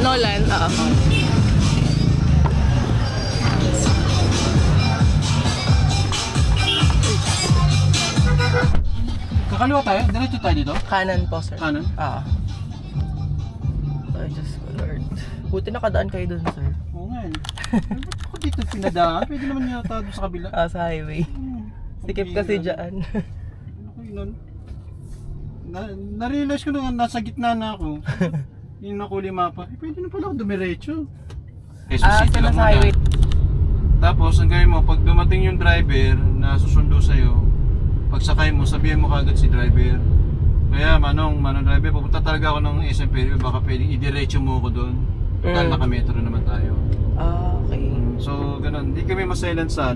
Nolan, oo. Kakaliwa tayo? Diretso tayo dito? Kanan po, sir. Kanan? Oo. Ay, Diyos ko, Lord. Buti nakadaan kayo dun, sir. Oo nga eh. Ba't ako dito pinadaan? Pwede naman yata doon sa kabila. Sa highway. Sikip kasi dyan. Ano ko yun? Na-realize ko na nasa gitna na ako. Yung nakuli mapa. Pwede na pala ako dumiretso. Sa nasa highway. Tapos, ang gawin mo, pag dumating yung driver na susundo sa'yo, pagsakay mo, sabihin mo kagad si driver. Kaya, manong driver, pupunta talaga ako ng SM Perry, baka pwedeng idiretso mo ako doon. Total naka-metro naman tayo. Okay. So, ganun. Hindi kami masilent sa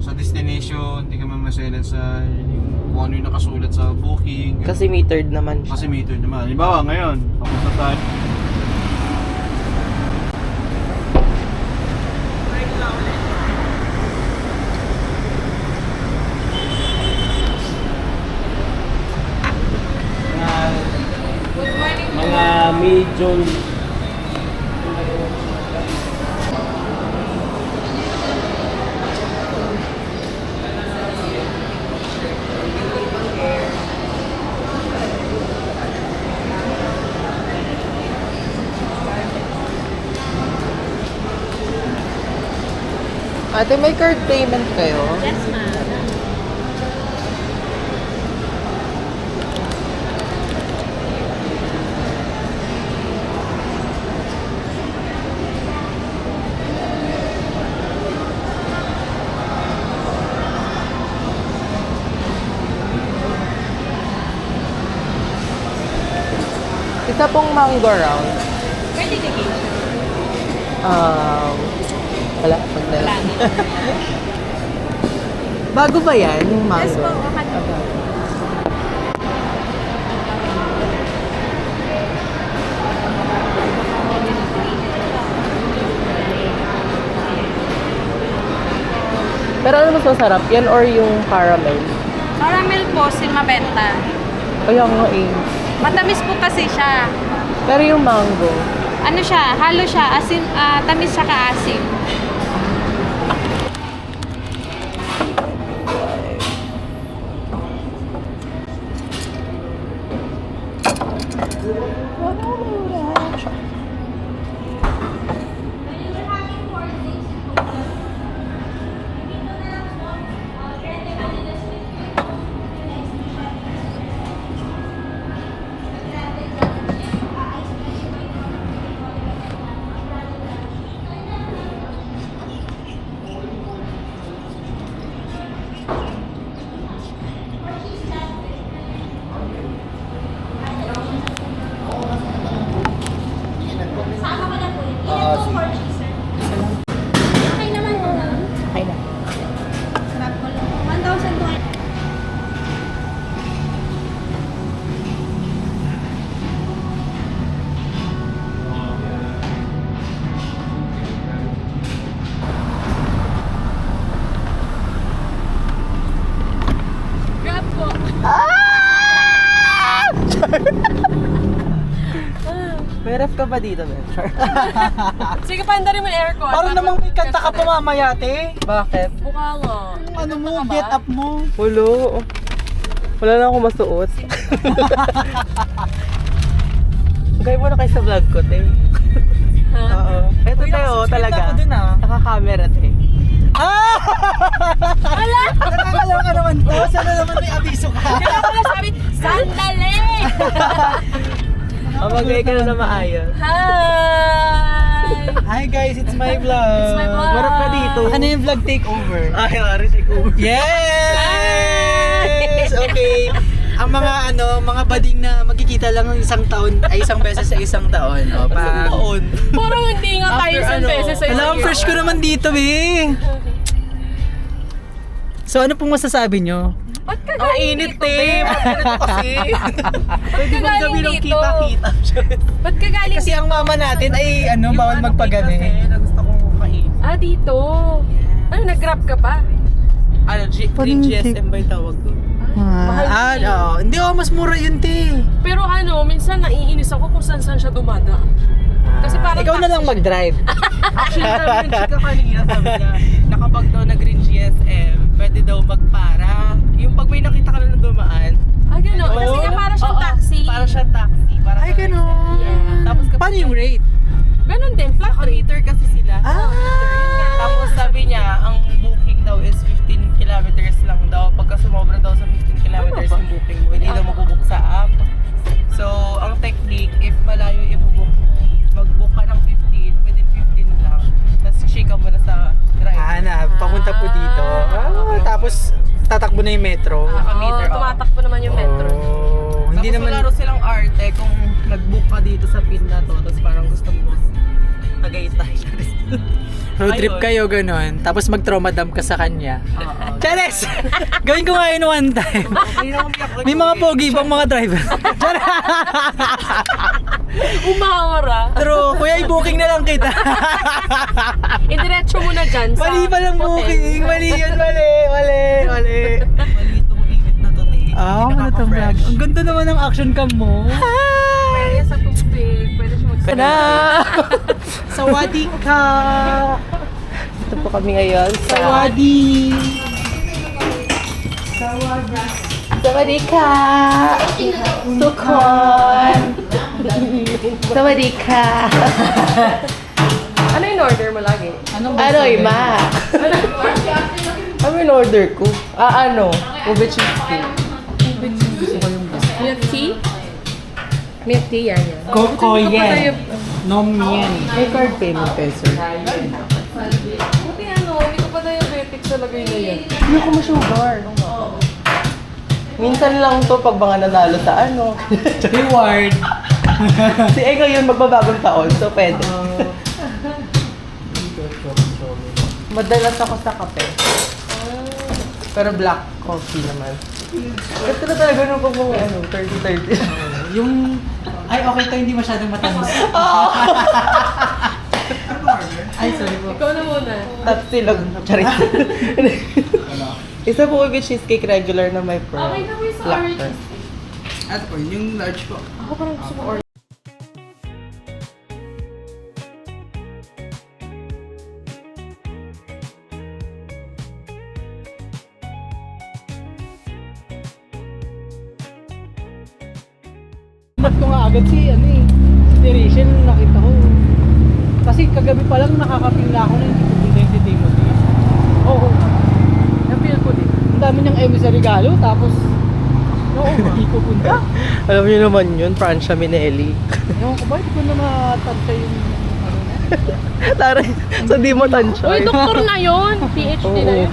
sa destination, hindi kami masilent sa kung ano yung nakasulat sa booking. Kasi metered naman siya. Kasi metered naman. Halimbawa, ngayon, papunta tayo. Mga mid-June. Ate, may card payment kayo? Yes, ma'am. Isa pong mango round. Where did you get? Wala, magdala. Bago ba yan, yung mango? Yes po, okay. Pero ano mas masarap? Yan or yung caramel? Caramel po, mabenta. Kaya nga eh. Matamis po kasi siya. Pero yung mango, Ano siya, halo siya, asin, tamis siya ka-asim. ay na. 1,200. Grab po. May ref ka ba dito, Ben? Sige, pandarin mo yung aircon. Parang namang may kanta ka pa mamaya, te. Bakit? Mukha nga. Ano mo, get up mo. Hulo. Wala na akong masuot. Gaya mo na kayo sa vlog ko, te. Oo. Eto tayo, talaga. Ako dun, ah. Naka-camera, te. Nakakalaw ka naman to. Sana naman may abiso ka. Kaya pala sabi, sandali! Magay ka na maayos. Hi! Hi guys, it's my vlog. It's my vlog. Marap ka dito. Ano yung vlog takeover? Ay, Ari, take over. Yes! Okay. Ang mga bading na magkikita lang ng isang taon ay isang beses sa isang taon. O, taon. Parang hindi nga tayo isang beses sa Alam, fresh ko naman dito, eh. So, ano pong masasabi nyo? Ba't ka Ang galing init, dito, te. babe? Ano kasi? Pwede Ba't ka bang galing gawin ng dito? kita-kita? Ba't ka galing Kasi ang mama natin ay bawal Kasi magpagani. na gusto kong kain. dito. Ano, nag-grab ka pa? Ano, green GSM ba yung tawag doon? Mahal yun. Hindi mas mura yun, te. Pero ano, minsan naiinis ako kung saan siya dumada. Kasi parang Ikaw na lang mag-drive. Actually, sabi yung chika kanina, sabi niya, nakapag daw nag-green GSM, pwede daw magpara. Yung pag may nakita ka na dumaan, Ah, gano'n. Kasi nga para siyang oo, taxi. Para siyang taxi. Para Ay, siyang ganun. Yeah. Tapos kapag Paano yung rate? Ganun din, flat rate. meter kasi sila. Tapos sabi niya, ang booking daw is 15 kilometers lang daw. Pagka sumobra daw sa 15 kilometers yung booking mo, hindi daw mabubook sa app. So, ang technique, if malayo i-book mo, mag-book ka ng 15, within 15 lang. Tapos shika mo na sa driver. Papunta po dito. Tapos tatakbo na yung metro. Naka-meter, oo. Tumatakbo naman yung metro. Oh, hindi Tapos naman wala rin silang arte kung nag-book ka dito sa pin na to, tapos parang gusto mo Tagaytay. road trip Ayun. kayo ganun. Tapos mag-trauma dump ka sa kanya. Oo. Chares! Gawin ko nga yun one time. May mga pogi bang mga driver? Umawara. True, kuya i-booking na lang kita. Idiretso mo na dyan sa Mali pa lang hotel. booking. Mali yun, mali. Mali itong init na to, te. Ah, Hindi ano to vlog? nakaka-fresh. Ang ganda naman ng action cam mo. Kaya sa tubig, pwede siya mag- Na! Sawadee ka! Ito po kami ngayon sa... Sawadee! Sawadee ka! Tukon! Sawadee ka! Ano yung order mo lagi? Aroy, ma! Ano yung order ko? Ube cheesecake. Milk tea? Milk tea, yan. Kokoyen. Nom yen. May card payment kayo, sir. Buti hindi ko pa diabetic sa lagay na yan. Hindi ako ma-sugar. Minsan lang to pag mga nanalo sa Reward. Si Ego yun magbabagong taon, so pwede. Madalas ako sa kape. Pero black coffee naman. Ito na talaga nung pag mga 30-30. Yung... Ay, okay to, hindi masyadong matamis. Ay, sorry po. Ikaw na muna. Tatsi lang. Charit. Isa po ube cheesecake regular na may pearl. Okay na mo yung sa Black orange. pearl. At po, yung large po. Ako parang gusto ko orange. Ba't ko nga agad si Rachel, nakita ko. Kasi kagabi pa lang nakakaping na ako na hindi pupunta yung si Timothy. Oo. Napil ko din. Ang dami niyang eme sa regalo, tapos hindi pupunta. Alam niyo naman yun, Francia Minelli. Ewan ko ba, hindi ko na matantay yung Taray, so di mo tansya. Uy, doktor na yun! PhD na yun.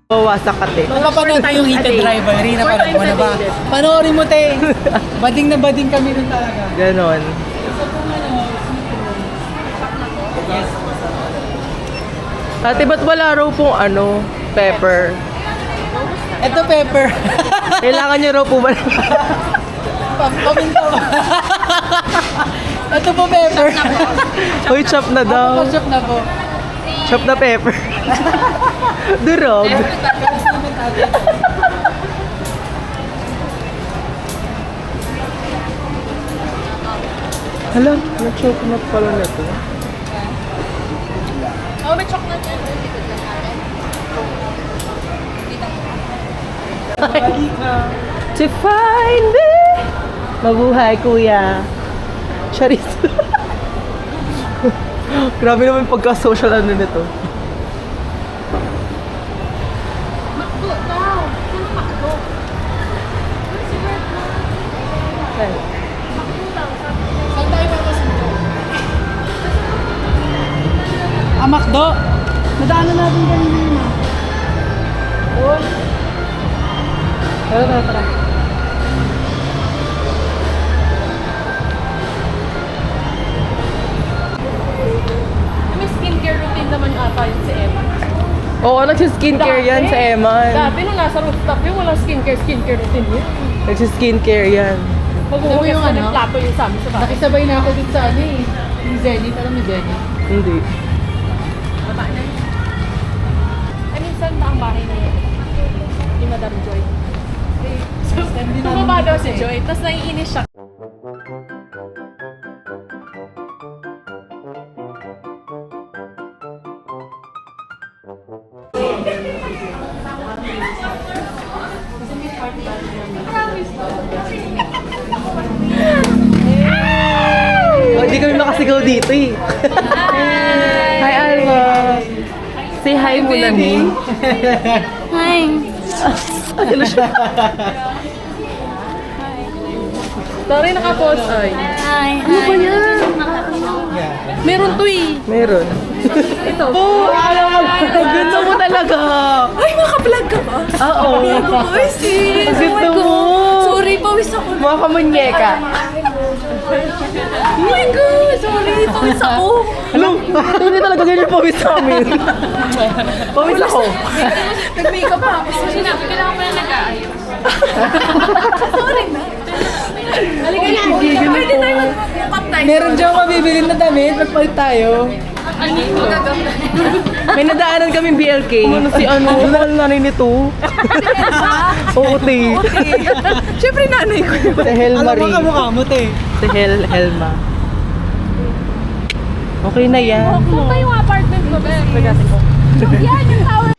Wasak ka, te. Napapanood tayong Heated Rivalry na parang mo na ba? Panoorin mo, te. Bading na bading kami rin talaga. Ganon. Ate, ba't wala raw pong pepper? Ito, pepper. Kailangan niyo raw po ba? Paminta ba? Ito po, pepper. Uy, chop na daw. Chop na po. Chop na pepper. Durog. Hala, na-chocolate pala nito. Oh, may chocolate yan. To find me. Mabuhay, kuya. Charis. Grabe naman yung pagka-social nito. Makdo daw. Sino makdo? Si Bert mo. Makdo daw. Saan tayo papasunod? Makdo. Nadaanan natin kanina yun. Tara. May skincare routine naman ata yun si Emma. Oo, nagsiskincare yan sa Eman. Dati nung nasa rooftop yun, walang skincare routine yun. Nagsiskincare yan. Mag-uwi yung yung ano? plato yun sa amin sa bahay. Nakisabay na ako dun sa yung Zenith. Alam mo Zenith? Hindi. Ay, minsan na ang bahay niya. Ni Madam Joy. Tumaba daw si Joy, tapos naiinis siya. Oh, hindi kami makasigaw dito eh. Hi, Alma. Say hi muna, Mi. Hi. Sorry, naka-pause ay. Hi. Ano ba yan? Meron to eh. Meron. Ito. Oh, alam mo, ganda mo talaga. Ay, maka-vlog ka ba? Oo. Ay, sis. Ang ganda mo. Sorry, pawis ako. Mga kamunyeka. Oh my God! Sorry, pawis ako. Alam, hindi talaga ganyan pawis sa amin. Pawis ako. Nag-makeup pa ako. Sinabi ko lang pala nag-aayos. Sorry na. Halika na. Pwede tayo mag-makeup tayo. Meron dyan mabibili na damit, magpalit tayo. Magaganda. May nadaanan kaming BLK. Ano si ano? Mahal nanay nito. Oo, te. Siyempre nanay ko yun. Si Hel Alam mo Marie. kamukha mo, te. Si Helma. Okay na yan. Saan ba yung apartment ko, be? Yan, yung tower.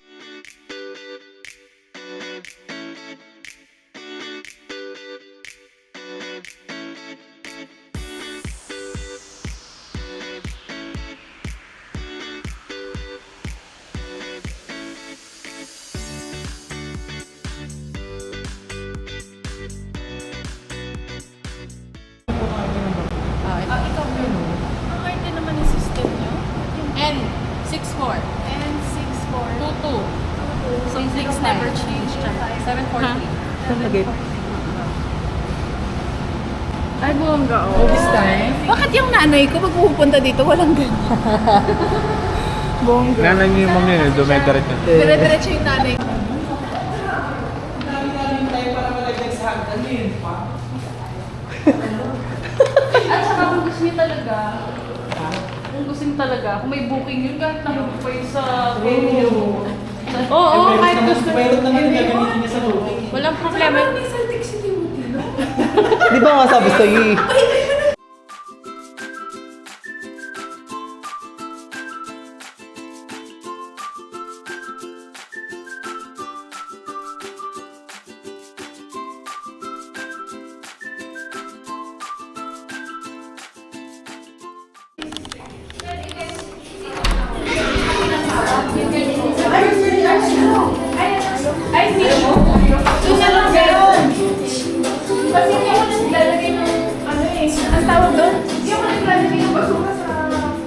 Ikaw yun. Ang karte naman yung system nyo. N64. N64. 22. So, 6 never change. 740. Talagay. Ay, bongga, oh. This time. Bakit yung nanay ko pag pupunta dito, walang ganyan? Bongga. Nanay niyo yung mga yun, dumediret na. Dire-diretso yung nanay ko. At saka kung gusto niyo talaga, kung may booking yun, kahit nakabook pa yun sa venue. Oo, kahit gusto Meron naman yung gagamitin niya sa booking. Walang problema. Di ba nga sabi sa'yo eh? Ay, hindi mo. Doon na lang gano'n. Kasi hindi ako naglalagay ng, ano eh, ang tawag doon? Hindi ako naglalagay ng basura sa,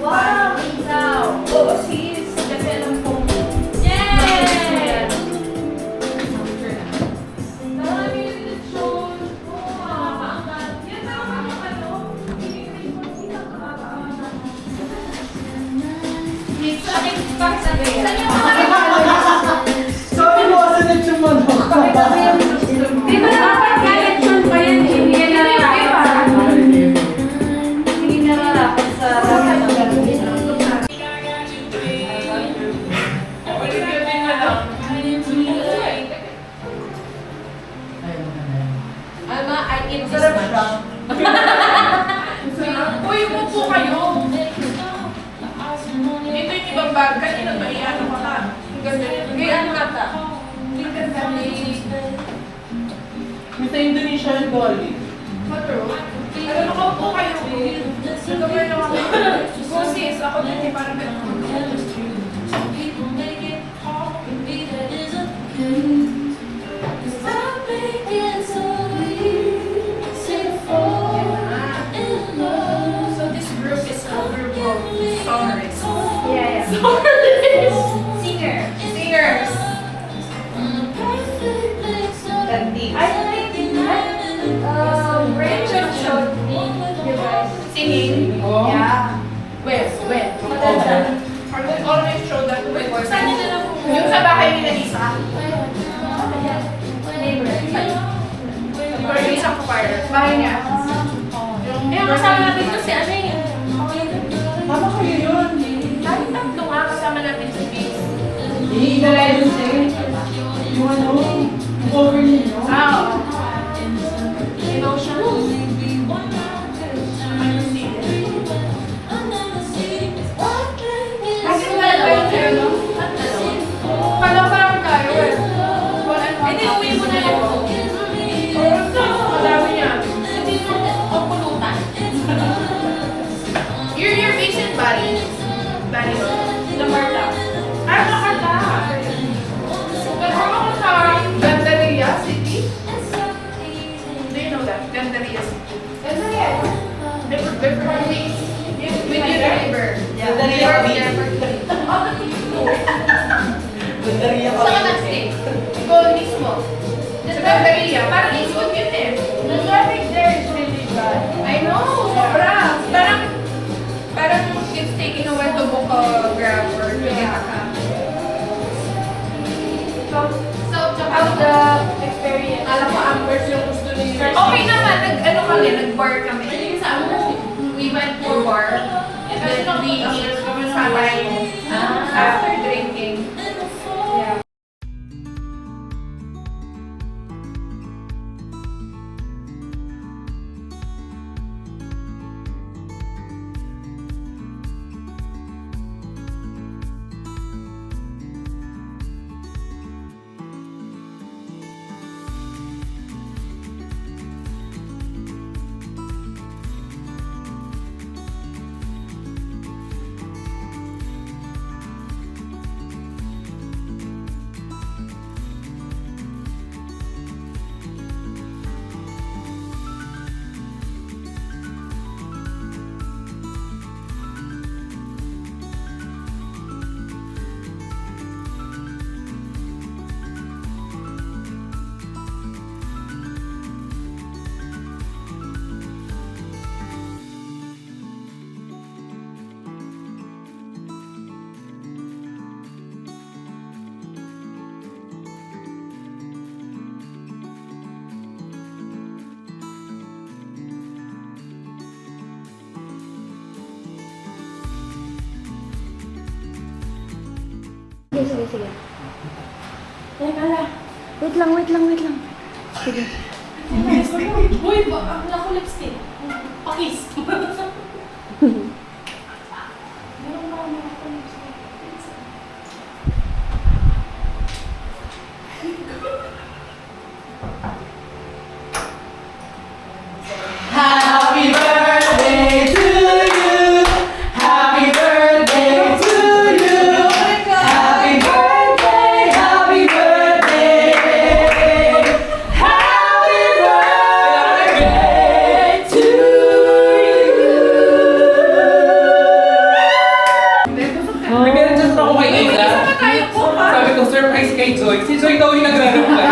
wow, now. Oo, sis. Kasi alam ko. Yay! Tama namin yung lechon. Oo, makakaangat. Yan, tama mo ano. Sa akin, bakit sabi? Saan yung Sorry mo, asan yung manok? Di ba dapat galit yun pa yan eh? Hindi yan nararapat. Hindi nararapat sa Alma, I eat this much. Uy, upo kayo. Dito yung ibang bag. Kanina ba iano ka ka? Gayaan ka ta. Sa Indonesia yung Dolly. Matro. Ano, nakaupo kayo. Gawin lang ako. Sis, ako din eh, parang ganun. So this group is a group of songwriters. Yeah. Songwriters. Singers. Rachel showed me, you guys, singing. Oh. Yeah. When? Arnold always showed that. Wait, saan nila lang po? Yung sa bahay nila isa. Or yung isang choir. Bahay niya. Yung kasama natin to si ano eh. Tama kayo yun. Red. Yung ano, cover ninyo. Ah, oo. Emotional. Kasi wala ba yung sa'yo, no? Parang tayo eh. Hindi, uwi mo na lang po. Madami niya. Hindi mo o pulutan. Your patient body. Body. Lamarta. Ah, Lamarta. Pero ako sa Gandaria City. Do you know that? Gandaria City. Gandaria. Different ways. With your neighbor. Gandaria Beach. Gandaria Saan ka nag-stay? Ikaw mismo. Sa Gandaria. Parang isot yun eh. The traffic there is really bad. I know. Sobra. Parang it's taking a while to book a Grab or Toyota. So, how's the experience? Alam ko, Ambers yung gusto niyo. Okay naman. Nag-bar kami. We went to a bar. And then we ate sabay after drinking. Yeah. Sige. Teka lang. Wait lang. Sige. Uy, ako na ko lipstick. Pakis. Meron ba ako lipstick? Happy birthday to you. Happy birthday to you. Happy birthday, happy birthday. Happy birthday to you. Nag-adjust ako kay Ida. Saan tayo po pa? Sabi ko, surprise kay Joy. Si Joy daw yung nagre-reply.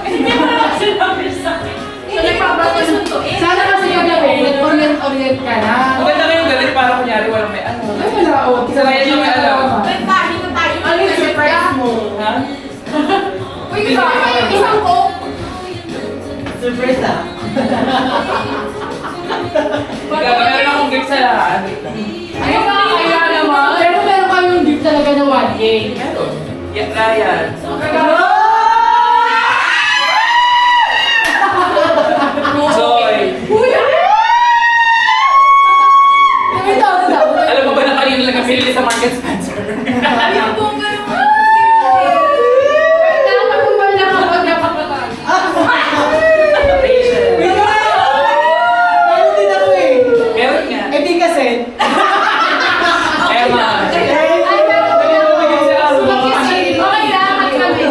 Hindi mo na sinabi sa akin. Hindi pa ba ito suntuin? Sana kasi kagabi, nag-orient ka na. Maganda kayong ganun, parang kunyari walang may ano. Ay, wala, oh. Isa lang yung may alam. Ba't tayo na tayo? Ano yung surprise mo? Ha? Uy, gusto ko yung isang coke. Surprise ah. Meron akong gift sa lahat. Ayun nga, kaya naman. Pero meron kayong gift talaga na 1K. Meron. Ryan. Joy. Ito. Alam mo ba na kanina lang napili sa Market Spencer? Yung bongga naman. Nakapagpapal lang ako. Napapatay. Meron din ako eh. Meron nga. Eh di kasi. Emma. Ay, pero okay lang, cut kami.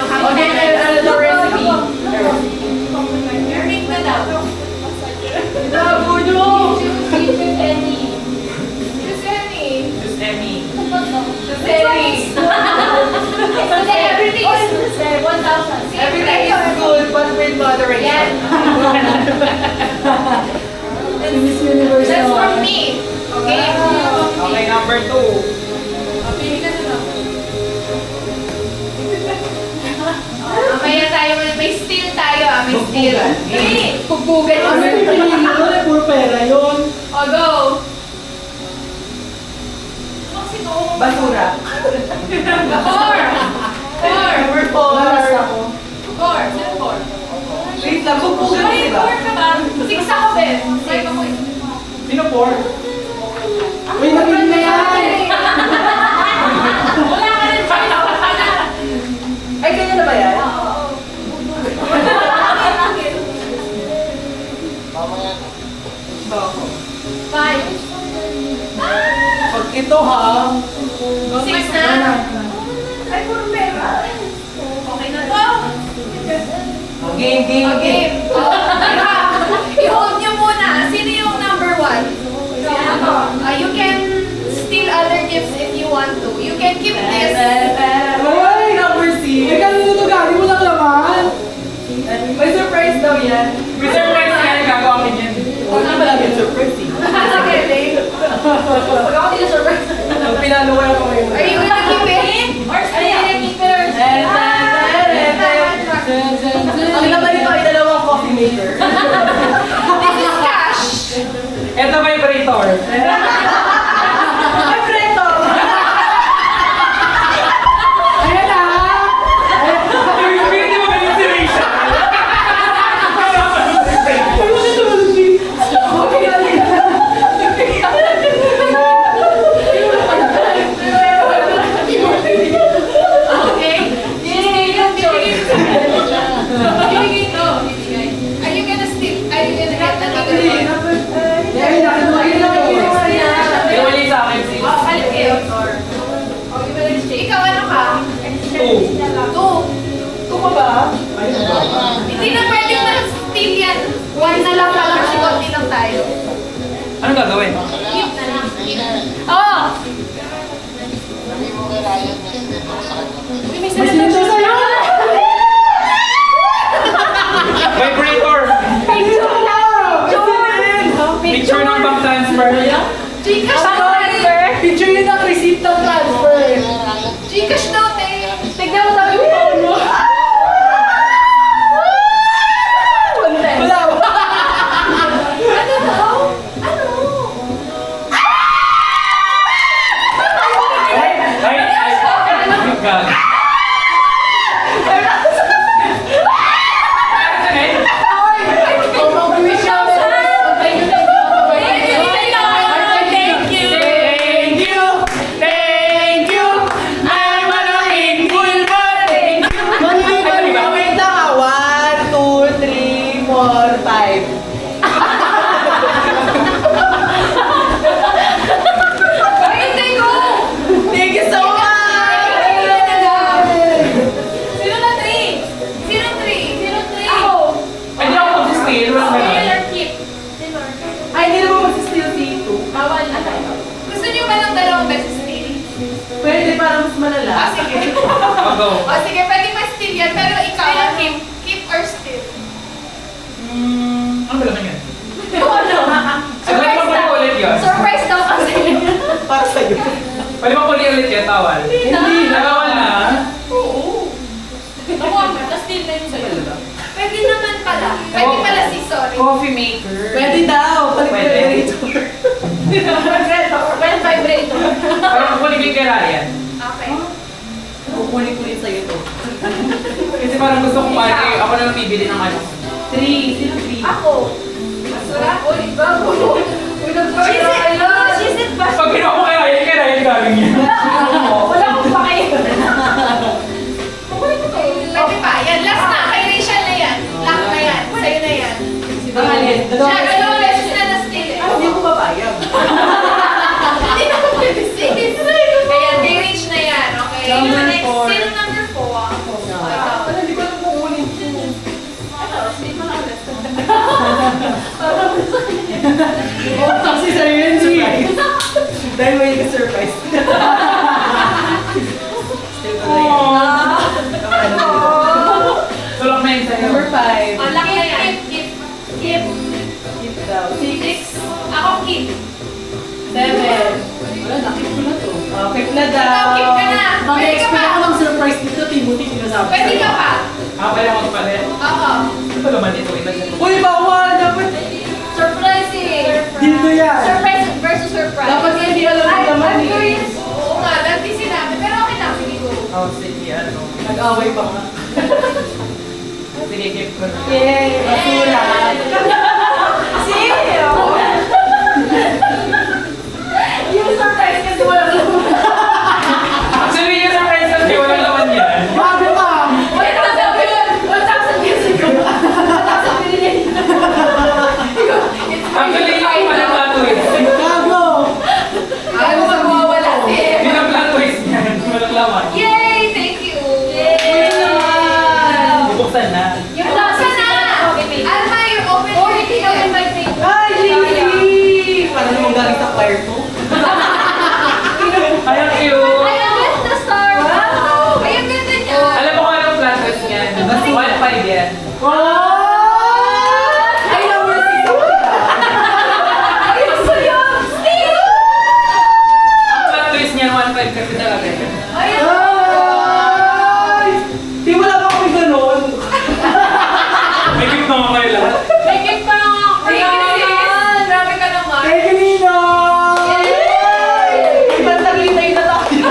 Okay, ano recipe? Learning na daw. Labo nyo! Choose any. Just Emmy. Choose any. Hindi, everything is 1,000. Everything is good, but with moderation. Yan. Miss Universe That's naman. from me. Okay? Okay, number 2. Pili ka na lang. Mamaya tayo, may steal tayo may steal. Hey, pugbugan mo. Puro pera yun. O, go. Basura. Four. Number 4. Four. Sino four? Wait lang, bubugan Ay, diba? four ka ba? Six ako, Ben. Five ako. Sino 4? Uy, nabili na yan! Wala ka rin. Ay, ganyan na ba yan? Five. Pag ito ha, Six na. Ay, puro pera. Okay na to. game. Okay. I-hold nyo muna. Sino yung number 1? You can steal other gifts if you want to. You can keep this. Ay, number 6. Eh, kanina to galing mo lang laman. May surprise daw yan. May surprise nga yung gagawin yan. Huwag na malaki yung surprise eh. Sige, Dave. Pag ako din surprise. Ang pinalo ko yung kamay mo. Are you gonna keep it? Or are you gonna keep it? Ang laman nito ay dalawang coffee maker. This is cash. Ito vibrator. Preto! Ayan na! Pwede mo ba yung inspiration? Okay? Bibigay to. Are you gonna steal? Are you gonna get another one? Ayan na, kinuha na Ito wala yung sa akin, sis. Palit kayo. Ikaw ano ka? 2. Two. Ito ka ba? Hindi na pwede na steal yan. One na lang pala kasi konti lang tayo. Anong gagawin? Keep na lang. Oo! Uy, may Mas sinunod nito sa'yo! Vibrator. Picture ng bank transfer. Gcash daw, te. Picture yun ang receipt ng transfer. Gcash daw, te. Tignan mo sabi mo phone mo. Wala ba? Ano daw? Ano? Oh my God. Thank you! I'm ano in full body! Wait lang ha. 1, 2, 3, 4, 5. Ay, hindi ko! Thank you so much! Sino na three? Sino three? Sino three? Ako. Pwede ako mag-steal. Walang Steal ganun. or keep? Steal or keep? Ay, hindi naman mag-steal si ito. Bawal na tayo. Gusto niyo ba ng dalawang beses steal? Pwede para mas malala. Sige. I'll go. Sige, pwede pa steal yan. Pero ikaw, keep. Keep or steal? Ano ba naman yan? Ano? Pwede mo puli ulit yun? Surprise daw kasi. Para sa'yo. Pwede mo puli ulit yun, tawal. Hindi na. Nagawal na. Oo. Ako, na-steal na yun sa'yo. Pwede naman pala. Pwede pala si sorry. Coffee maker. Pwede daw. Palit Pwede. vibrator. Well, vibrator. Parang kukunin ko yung kay Ryan. Okay. Kukunin ko rin sa'yo to. Kasi parang gusto kong pari, ako na lang bibili ng ano. 3. Sino 3? Ako. Basura. Uy, bago. Uy, nag-basura. Shisit ba? Pag ginawa ko kay Ryan galing yan. Wala akong pake. Pwede pa. Yan, last na. Kay Rachel na yan. Lock na yan. Sa'yo na yan. Alin? Siya, dalawang beses na na-steal eh. Hindi ko papayag. Hindi na pwede sis. Kaya, kay Rach na yan. Okay? Number Next, 4. sino number 4? Ikaw. Wala, nakip ko na to. Okay na daw. Keep ka na. Pwede ka Mag-expect pa. ako ng surprise dito, Timothy, sinasabi. Pwede ka pa. Kaya magpalit. Oo. Ano ba naman ito? Uy, bawal! Dapat Surprise eh. Dito yan. Surprise versus surprise. dapat nga hindi alam ang laman I'm eh. curious. Oo nga, dati sinabi. Pero okay lang, sige go. Oh, sige, ano. Nag-away pa nga. Sinikip ko na. Yay! Basura! Yung surprise kasi wala naman. Actually, yung surprise kasi walang laman yan. Bago ka! 1,000 yun. 1,000 kasi ko. 1,000 bilhin. Actually, yung walang plot twist. Gago! Ayaw mo magwawala si Hindi na plot twist yan. Walang laman. Yay! Thank you! Bubuksan na. Yung laksa na! Alma, you're open for it. Ay, Jinky! Paano naman galing sa choir to? Ay, ang cute. Ay, ang ganda star. Wow! Ay, ang ganda niya. Alam mo kung anong plot twist niyan? 1.5 yan. Ay, number 6 ako. Ay, gusto niyo! Steve! Ang plot twist niyan, 1.5 kasi talaga yun. Ay, Ay! Di wala pa kami ganun. May gift naman kayo lahat. May gift pa lang ako. Ay, Chris! Grabe ka naman. Thank you, Nino! Ibang tagaytay na tayo.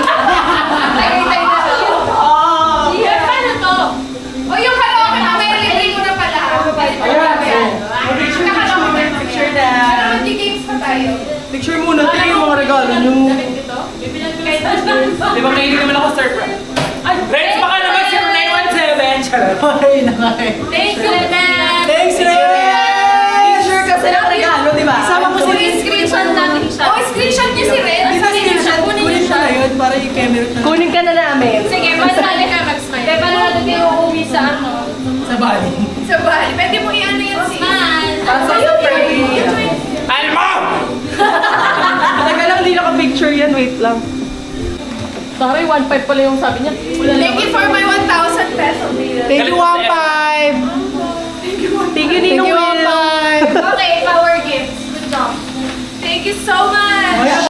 Tagay-tay na siya. Ah! Yeah, paano to? O, yung karaoke na may libre mo na pala. Ayan. Picture Pero na. mag-games pa tayo. Picture muna. Tingnan yung mga regalo nyo. Di ba mahilig naman ako surprise? Ay, Renz, baka naman 0917. Charot. Ay, nakay. Thank you, man. Thanks, Ren! Picture kasi ng regalo, di ba? Isama mo si Uy, screenshot natin siya. O, screenshot niyo si Ren. Di ba screenshot? Kunin Kunin niyo mo na yun para i-camera na. Kunin ka na namin. Sige, paano natin ka mag-smile? Kaya paano natin kayo uuwi sa ano? Sa bali. Sa bali. Pwede mo i-ano yan si... Smile. Pasok sa frame. Alma! Taga lang, di naka-picture yan. Wait lang. Taray, 1.5 pala yung sabi niya. Thank you for my 1,000 peso bill. Thank you, 1.5! Thank you, Nino Will. Okay, power gifts. Good job. Thank you so much.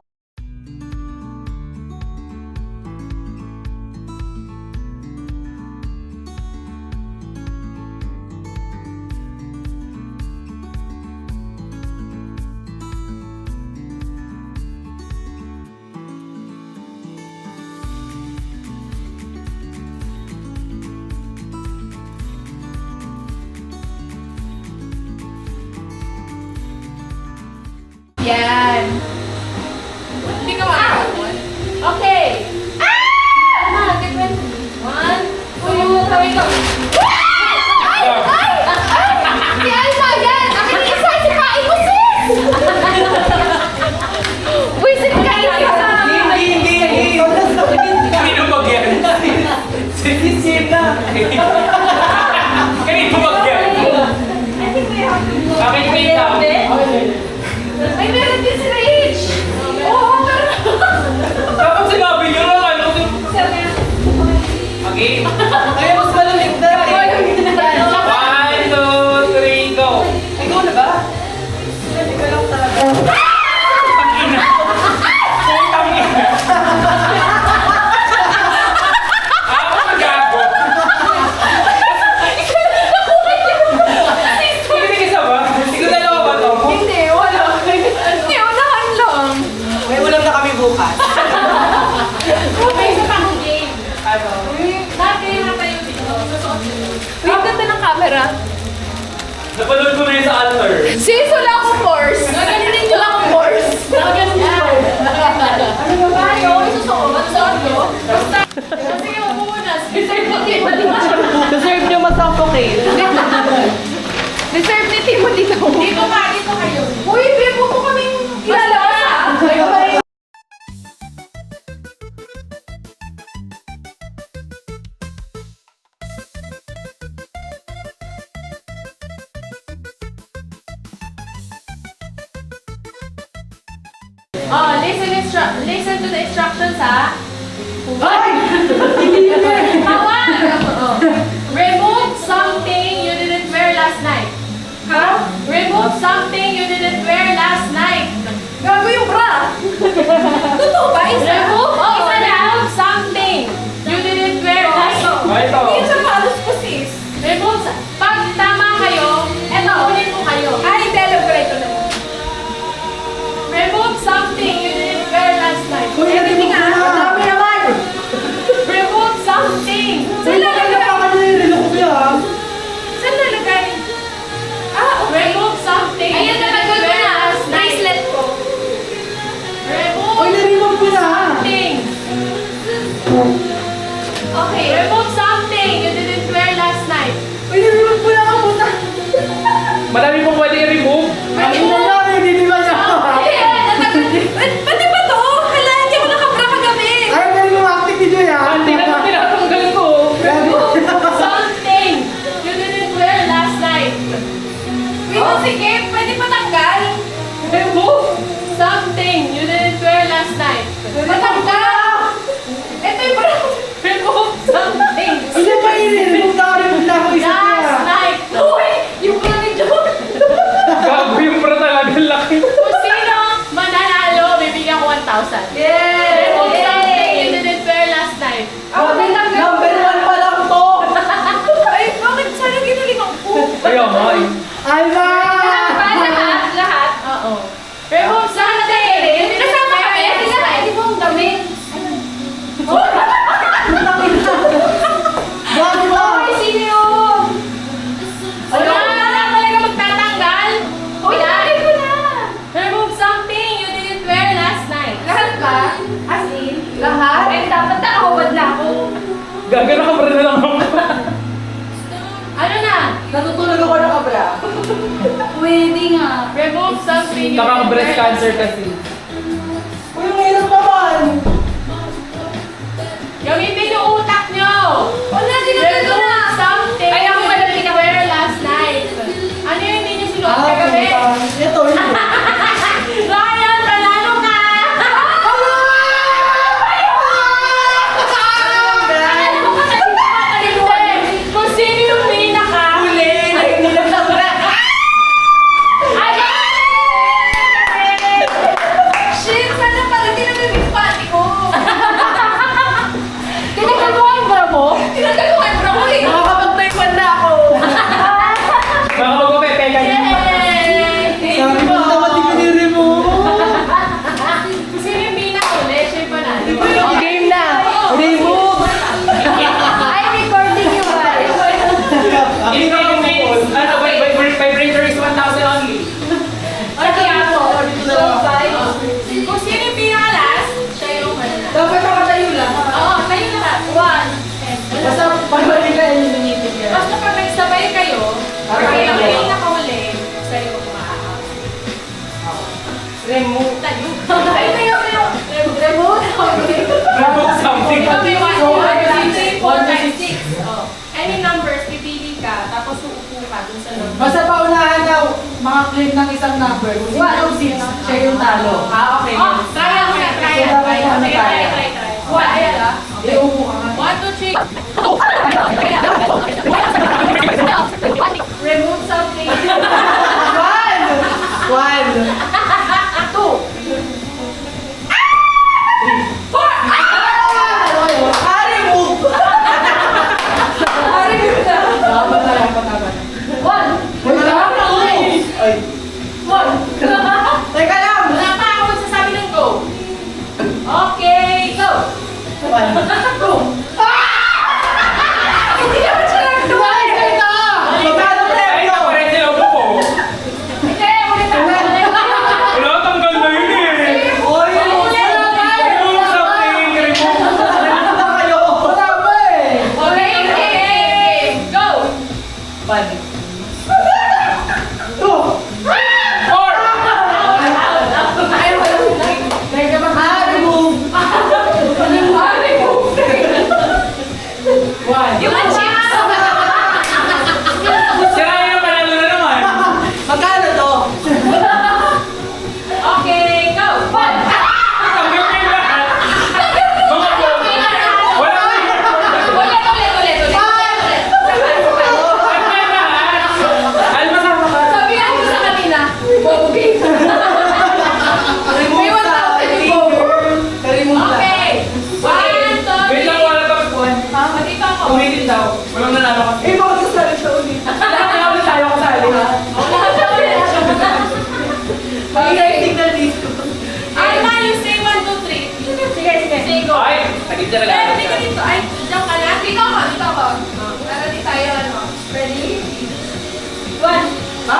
Yan. Hindi ka makakawal. Okay. Ah! Get ready. 1, 2, 3, go. Ay! Ay! Ay! Si Alma yan! Akin yung isa, sikain mo, sis! Uy, sikain ka! Hindi. Kanino bag yan? Sinisip na. Kanino bag yan? Akin yung kita. Ay, meron din si Rach! Oo, meron. Dapat sinabi niyo lang ano. Okay. Ay, mas malamig na. 1, 2, 3, go. Ay, go na ba? Hindi ka lang talaga. Tangina. Tangina. Ako nagago. Hindi ka isa ba? Ikaw dalawa ba to? Hindi, wala. Hindi, unahan lang. May ulam na kami bukas. Okay, isa pa akong game. Ano? Dati na tayo dito. Susuot dito. Wait, ganda ng camera. Napanood ko na yun sa altar. Sis, wala akong force. Gaganin nyo. Wala akong force. Gaganin nyo. Ano ba ba? Yung isusuot. Suot nyo. Basta. Sige, wag mo muna. Reserve mo din. Deserve nyo masuffocate. Reserve ni Timothy daw. Dito ka. Dito kayo. Uy, babe, huwag mo kaming ilalabas ah. Oh, listen to the instructions, ha? Tawag! Remove something you didn't wear last night. Ha? Remove something you didn't wear last night. Gago yung bra. Madami pong pwede i-remove. Ang ina niya, hindi ba niya? Pati ba to? Hala, hindi ako nakabra kagabi. Ay, galing mo acting ni Joy ah. Hindi na tinatanggal ko. Something you didn't wear last night. Wait, sige, pwede patanggal? Remove. Something you didn't wear last night. Patanggal! Ito yung parang Remove. something. Hindi pa i-remove na ako isip Last niya. night. Uy! Yung parang ni John. Gago yung bra talaga laki. Kung sino mananalo, bibigyan ko 1,000. Yay! Remove something you didn't wear last night. Ako din ang Number 1 pa lang to! Ay, bakit sana ginalingan ko? Ayaw nga eh. Ay ba? Lahat? Oo. Remove something. Kasama kami? Hindi mo ang damit. Bakit ba? Ay, sino yun? Wala na talaga magtatanggal. Uy, nakit ko na. Remove something you didn't wear last night. Lahat ba? As in? Lahat? Eh, dapat nakahubad na ako. Gago na kabra na lang ako. Ano na? Natutulog ako ng kabra. Pwede nga. Remove something you didn't wear Nakaka-breast cancer last night. kasi. Uy, ang hirap naman! Gamitin yung utak nyo. Wala, dinagdag ko na. Remove something Ay, ako you pala didn't wear last night. Ano yung hindi nyo sinuot Ah, kagabi? ito, ito. Ryan, panalo ka! Akala mo kasi mapapalimuan. Kung sino yung pinaka... Huli! Nagulog ng kabra! Ay! Shit, sana pala tinanggal yung pati ko. Tinanggal mo ang bra mo? Tinanggal mo ang bra mo eh. Nakakapag-taekwondo na ako! Nakakapag-pepe ka yun. Yay! Sabi ko naman di ko ni-remove! Kung sino yung pinaka ulit, siya yung panalo. Oh, game na! Remove! Ay, recording yun ba? Hindi ka yung mains. Ano, vibrator is 1,000 only. Okay, ako. Dito na lang ako. Kung sino yung pinaka last, siya yung manalo. Dapat nakatayo lang. Oo, kayo lahat. One. Basta pagbalik ka, iluminitin ka. Basta pag nagsabay kayo, kaya ang pinakahuli, siya yung maaahap. Remove. Tayo. Ay, tayo, tayo. Remote. Remove something. Okay, 1, So, 2, 3, 4, 1, 5, 6. Oh. Any numbers, pipili ka, tapos uupo ka dun sa number. Basta paunahan na mga claim ng isang number. Kung sino yung 6, siya yung talo. Ah, okay. Oh, try mo na, try So, yan. dapat Try, ano try, tayo? try, try. One, ayan ah. Iupo ka nga. 1, 2, 3. Remove something. One! Two. Four. Ah, remove! Dapat na lang patapat. One. Wala na ako. Ay. One. Teka lang! Wala pa ako magsasabi ng go. Okay, go. One. Two. Hindi naman siya nagtuwa. Magkano Ay, premyo? naparin sila upo. Hindi, ulit ako. Wala, tanggal na yun eh. Oy! Remove something. Remove. Ano na kayo? Wala pa eh! Okay, go. One. Two. Four. Teka ba? Ah, remove! One. Yung chips. Sira yun, panalo na naman. Magkano to? Okay, go. One. Tanggal ko yung lahat. Mga po. Wala na yun. Ulit. Tanggal na lahat. Almasar mo ka. Sabihan ko sa kanila, Bobby. Remove May 1,000 sa remove na. Okay. 1, 2, 3. Wait lang, wala pa pagkuhan. Dito ako. Ulitin daw. Walang nanalo kasi. Eh, bakit kasali siya ulit? Kaya ulit tayo kasali. Oh, lahat na ulit. Magiging signal dito. Ay, you say 1, 2, 3. Sige. Say go. Ay, naging talaga. Eh, hindi ka dito. Ay, diyan ka na. Dito ako. Para di tayo, ano. Ready? 1. Ha?